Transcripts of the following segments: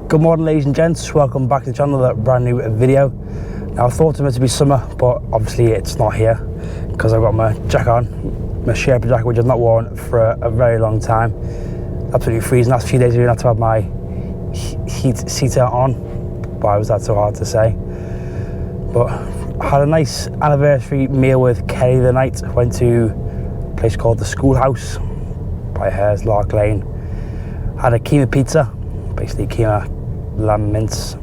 Good morning, ladies and gents, welcome back to the channel, a brand new video. Now I thought it was meant to be summer, but obviously it's not here because I've got my jacket on, my Sherpa jacket, which I've not worn for a very long time. Absolutely freezing. Last few days I didn't have to have my heat seater on. Why was that so hard to say? But I had a nice anniversary meal with Kerry the night. Went to a place called the Schoolhouse by Hares, Lark Lane. Had a keema pizza, basically keema lamb mince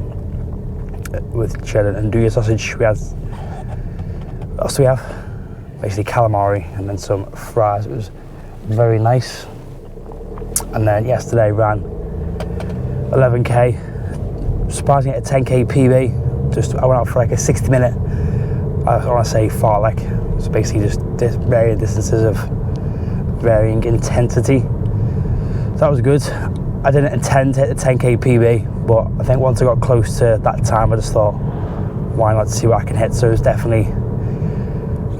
with cheddar and andouille sausage. We had, what else do we have? Basically calamari and then some fries. It was very nice. And then yesterday ran 11k, surprisingly at a 10k PB. Just I went out for like a 60-minute, I want to say fartlek. So basically just varying distances of varying intensity. So that was good. I didn't intend to hit the 10k PB, but I think once I got close to that time, I just thought, why not see what I can hit? So there's definitely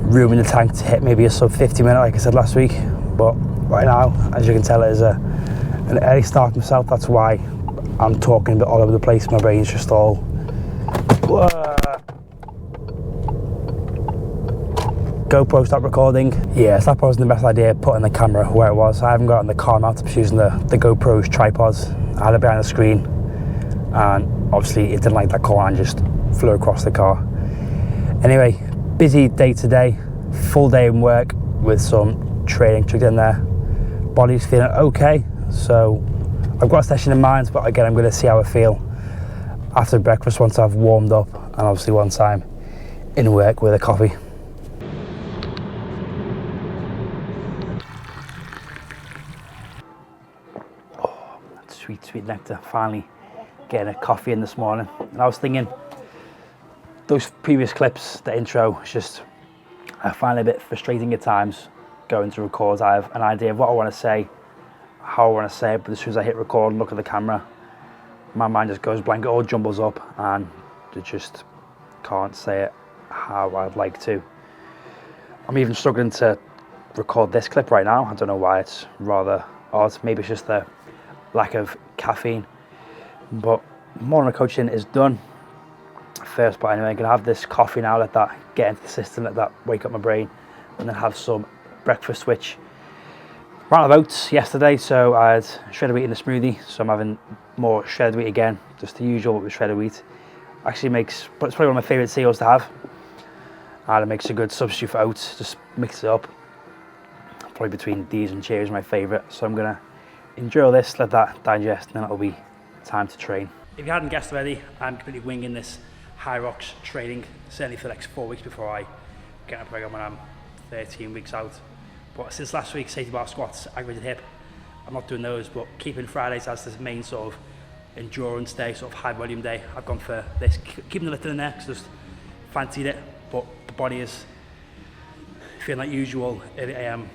room in the tank to hit maybe a sub 50 minute, like I said last week. But right now, as you can tell, it is an early start myself. That's why I'm talking a bit all over the place. My brain's just all... GoPro stopped recording. Yeah, so that wasn't the best idea, putting the camera where it was. I haven't gotten the car mount, I'm just using the GoPro's tripods. I had it behind the screen, and obviously it didn't like that corner and just flew across the car. Anyway, busy day today, full day in work with some training chucked in there. Body's feeling okay, so I've got a session in mind, but again, I'm going to see how I feel after breakfast once I've warmed up, and obviously once I'm in work with a coffee. Sweet nectar, finally getting a coffee in this morning. And I was thinking, those previous clips, the intro, it's just, I find it a bit frustrating at times going to record. I have an idea of what I want to say, how I want to say it, but as soon as I hit record and look at the camera, my mind just goes blank, it all jumbles up, and I just can't say it how I'd like to. I'm even struggling to record this clip right now. I don't know why, it's rather odd. Maybe it's just the lack of caffeine, but morning coaching is done. First part anyway, I'm gonna have this coffee now, let that get into the system, let that wake up my brain, and then have some breakfast, which ran out of oats yesterday, so I had shredded wheat in a smoothie, so I'm having more shredded wheat again, just the usual with shredded wheat. Actually makes, but it's probably one of my favourite cereals to have, and it makes a good substitute for oats. Just mix it up, probably between these and Cheerios, my favourite, so I'm gonna enjoy all this, let that digest, and then it'll be time to train. If you hadn't guessed already, I'm completely winging this high rocks training, certainly for the next 4 weeks before I get a program when I'm 13 weeks out. But since last week, safety bar squats, aggravated hip, I'm not doing those, but keeping Fridays as this main sort of endurance day, sort of high volume day, I've gone for this, keeping the lifting in there, because I just fancied it, but the body is feeling like usual, 8 AM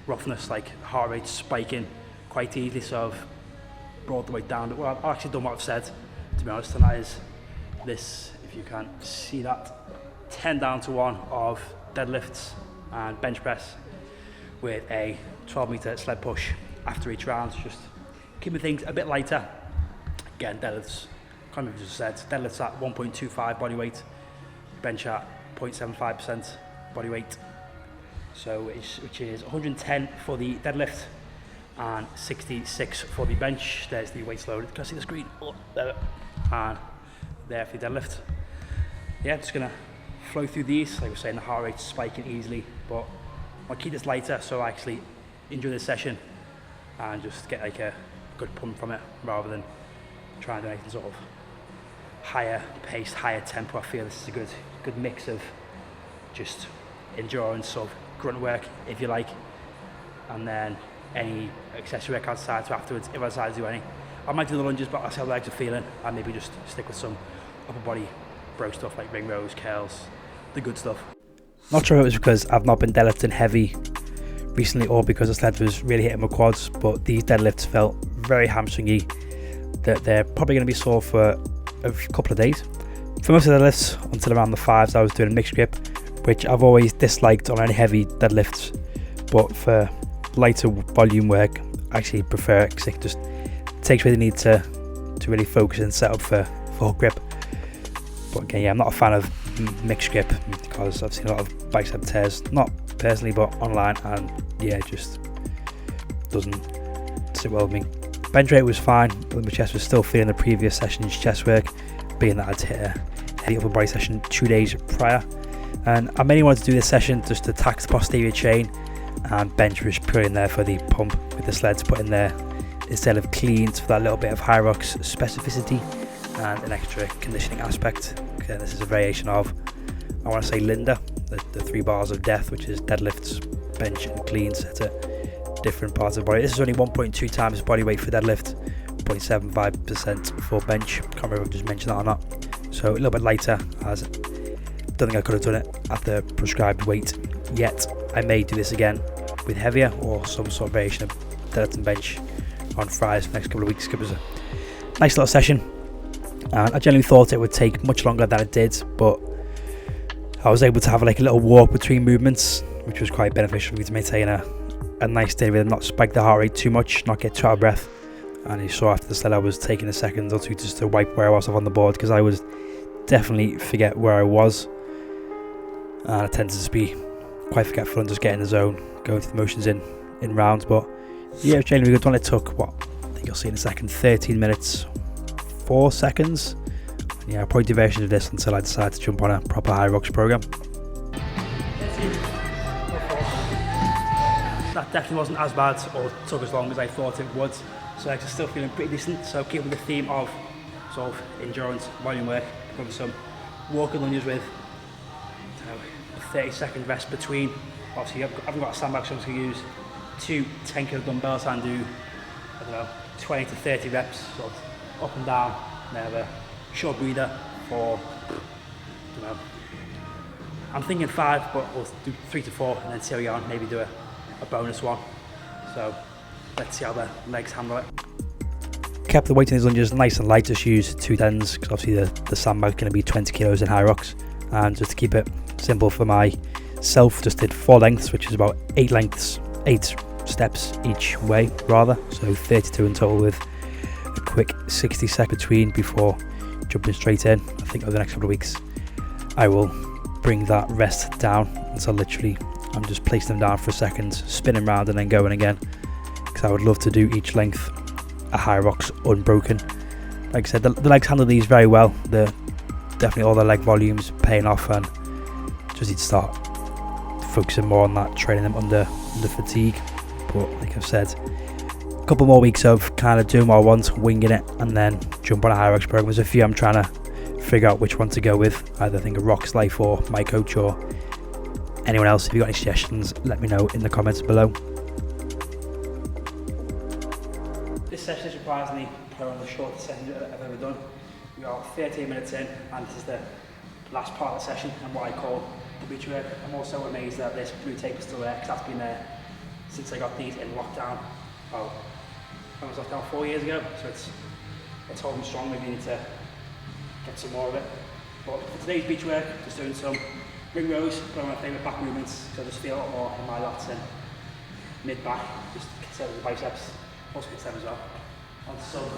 roughness, like heart rate spiking quite easily, so I've brought the weight down. Well, I've actually done what I've said, to be honest, and that is this, if you can see that, 10 down to 1 of deadlifts and bench press with a 12-meter sled push after each round, just keeping things a bit lighter. Again, deadlifts, can't remember what I just said, deadlifts at 1.25 body weight, bench at 0.75% body weight, so which is 110 for the deadlift and 66 for the bench. There's the weights loaded. Can I see the screen? Oh, there. And there for the deadlift. Yeah, just gonna flow through these. Like I was saying, the heart rate's spiking easily, but I'll keep this lighter so I actually enjoy this session and just get like a good pump from it rather than trying to do anything sort of higher paced, higher tempo. I feel this is a good mix of just endurance, sort of grunt work, if you like, and then any accessory work outside, so afterwards, if I decide to do any, I might do the lunges, but I'll see how the legs are feeling, and maybe just stick with some upper body bro stuff like ring rows, curls, the good stuff. Not sure if it was because I've not been deadlifting heavy recently or because the sled was really hitting my quads, but these deadlifts felt very hamstringy, that they're probably going to be sore for a couple of days. For most of the deadlifts, until around the 5s, I was doing a mixed grip, which I've always disliked on any heavy deadlifts, but for lighter volume work, I actually prefer it because it just takes away the need to to really focus and set up for hook grip. But again, yeah, I'm not a fan of mixed grip because I've seen a lot of bicep tears, not personally but online, and yeah, it just doesn't sit well with me. Bench rate was fine, but my chest was still feeling the previous session's chest work, being that I'd hit a heavy upper body session 2 days prior. And I mainly wanted to do this session just to tax the posterior chain, and bench was put in there for the pump with the sleds put in there instead of cleans for that little bit of high rocks specificity and an extra conditioning aspect. Okay, this is a variation of, I want to say, Linda, the 3 bars of death, which is deadlifts, bench and cleans at different parts of the body. This is only 1.2 times body weight for deadlift, 0.75% for bench. Can't remember if I just mentioned that or not. So a little bit lighter, as I don't think I could have done it at the prescribed weight yet. I may do this again with heavier or some sort of variation of deadlift and bench on Fridays for the next couple of weeks. It was a nice little session, and I generally thought it would take much longer than it did, but I was able to have like a little walk between movements, which was quite beneficial for me to maintain a nice day rhythm, not spike the heart rate too much, not get too out of breath. And you saw after the sled I was taking a second or two just to wipe where I was off on the board, because I was definitely forget where I was, and I tend to just be quite forgetful and just get in the zone, going through the motions in rounds. But yeah, it was genuinely good one. It took, what, I think you'll see in a second, 13 minutes 4 seconds. And yeah, I'll probably do versions of this until I decide to jump on a proper high rocks program. That definitely wasn't as bad or took as long as I thought it would, so I'm still feeling pretty decent. So keeping the theme of sort of endurance, volume work, with some walking lunges with a 30-second rest between. Obviously I haven't got a sandbag, so I'm just going to use 2 10kg dumbbells and do, I don't know, 20 to 30 reps, sort of up and down, and then have a short breather for, I don't know, I'm thinking 5, but we'll do 3 to 4 and then see how we go on, maybe do a bonus one. So let's see how the legs handle it. Kept the weight in these lunges nice and light, just use 2 tens, because obviously the sandbag's going to be 20 kilos in high rocks, and just to keep it simple for myself, just did 4 lengths, which is about 8 steps each way rather, so 32 in total, with a quick 60 seconds between before jumping straight in. I think over the next couple of weeks I will bring that rest down until literally I'm just placing them down for a second, spinning round and then going again, because I would love to do each length a high rocks unbroken. Like I said, the legs handle these very well. Definitely all the leg volumes paying off, and just need to start focusing more on that, training them under fatigue. But like I've said, a couple more weeks of kind of doing what I want, winging it, and then jump on a high rocks program. There's a few I'm trying to figure out which one to go with, either think of Rocks Life or my coach or anyone else. If you've got any suggestions, let me know in the comments below. This session is surprisingly probably one of the shortest sessions I've ever done. We are 13 minutes in, and this is the last part of the session and what I call the beach work. I'm also amazed that this blue tape is still there, because that's been there since I got these in lockdown. Well, I was lockdown 4 years ago, so it's holding strong. Maybe need to get some more of it. But for today's beach work, just doing some ring rows, one of my favourite back movements, so I just feel a lot more in my lats and mid-back, just consider the biceps, also consider as well. On some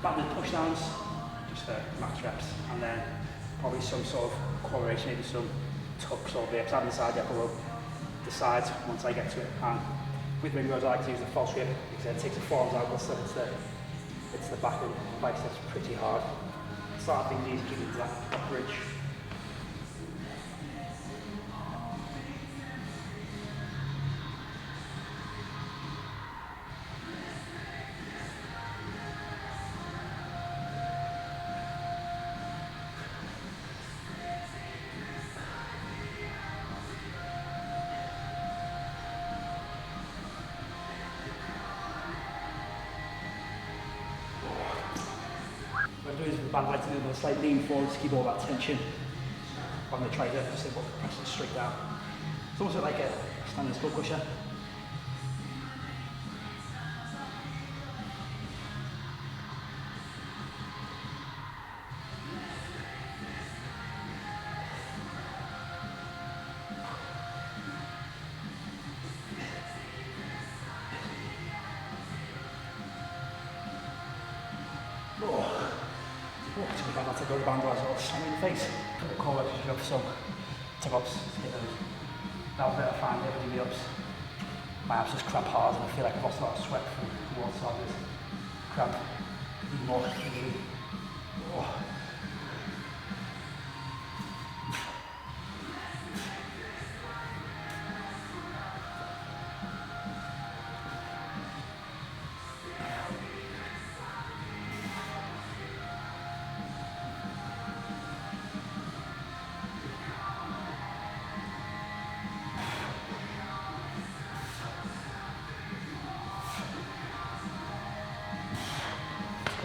banded push downs, just for max reps, and then probably some sort of correlation, maybe some tucks or dips. I haven't decided yet, but we'll decide once I get to it. And with ring rows, I like to use the false grip, because it takes the forearms out, but still it's the back and biceps pretty hard. Start things easy, keep it to that bridge. What I'm doing is with the band, I like to do a slight lean forward to keep all that tension on the tricep, just so we're pressing straight down. It's almost like a standing skull crusher. to be back to go to the band as well, slam in the face. The core work is up, so take ups, hit those. That was a bit of fun, every ups. My abs just crap hard and I feel like I've lost a lot of sweat from the water, so I just crap even more easily. Oh.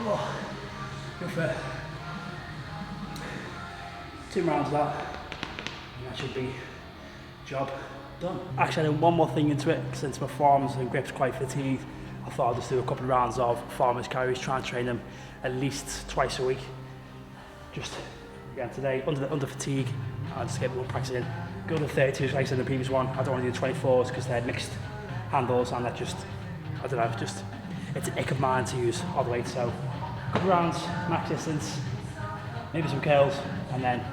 Oh, good for 2 rounds of that, and that should be job done. Actually, I did one more thing into it, since my forearms and grips quite fatigued. I thought I'd just do a couple of rounds of farmers carries, try and train them at least twice a week. Just again today, under fatigue, I'll just get more practice in. Go to 32s like I said in the previous one. I don't want to do the 24s because they're mixed handles and that just, I don't know, it's an ick of mine to use all the weight. So a couple rounds, max distance, maybe some curls, and then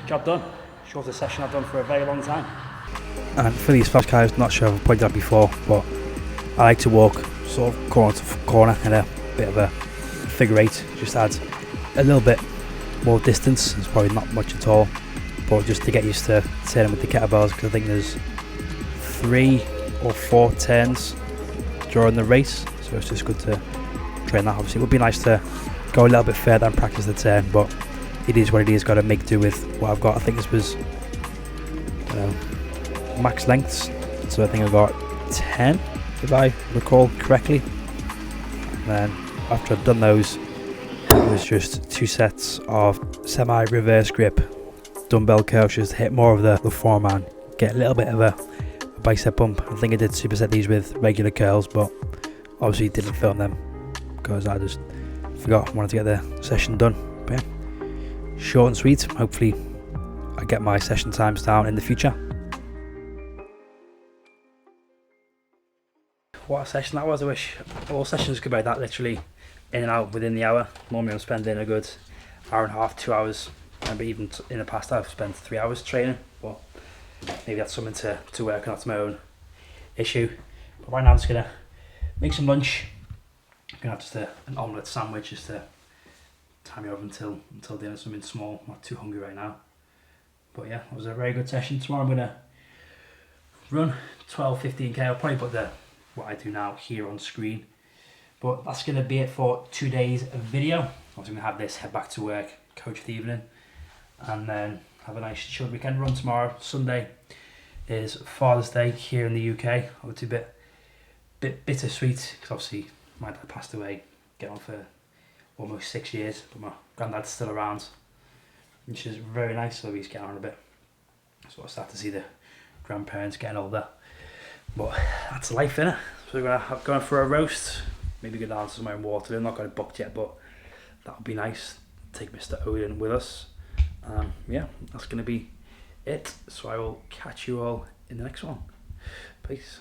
job done. Shortest session I've done for a very long time. And for these fast guys, not sure if I've pointed out before, but I like to walk sort of corner to corner in a bit of a figure 8. Just adds a little bit more distance. It's probably not much at all, but just to get used to turning with the kettlebells, because I think there's 3 or 4 turns during the race, so it's just good to train that. Obviously it would be nice to go a little bit further and practice the turn, but it is what it is. Got to make do with what I've got. I think this was max lengths, so I think I got 10 if I recall correctly. And then after I've done those, it was just 2 sets of semi-reverse grip dumbbell curls, just hit more of the forearm and get a little bit of a bicep bump. I think I did superset these with regular curls, but obviously didn't film them because I just forgot. I wanted to get the session done. But yeah, short and sweet. Hopefully I get my session times down in the future. What a session that was. I wish all sessions could be like that, literally in and out within the hour. Normally I'm spending a good hour and a half, 2 hours. But even in the past I've spent 3 hours training. Well, maybe that's something to work on. That's my own issue. But right now I'm just gonna make some lunch. I'm gonna have just an omelette sandwich just to tie me over until dinner. Something small. I'm not too hungry right now. But yeah, it was a very good session. Tomorrow I'm gonna run 12-15k. I'll probably put what I do now here on screen. But that's gonna be it for today's video. I'm gonna have this, head back to work, coach for the evening, and then have a nice chilled weekend. Run tomorrow. Sunday is Father's Day here in the UK. Obviously a bit bittersweet because obviously my dad passed away, getting on for almost 6 years, but my granddad's still around, which is very nice. So he's getting on a bit. So I start to see the grandparents getting older. But that's life, innit? So we're going for a roast. Maybe go down to somewhere in Waterloo. I'm not got it booked yet, but that would be nice. Take Mr. Odin with us. Yeah, that's going to be it. So I will catch you all in the next one. Peace.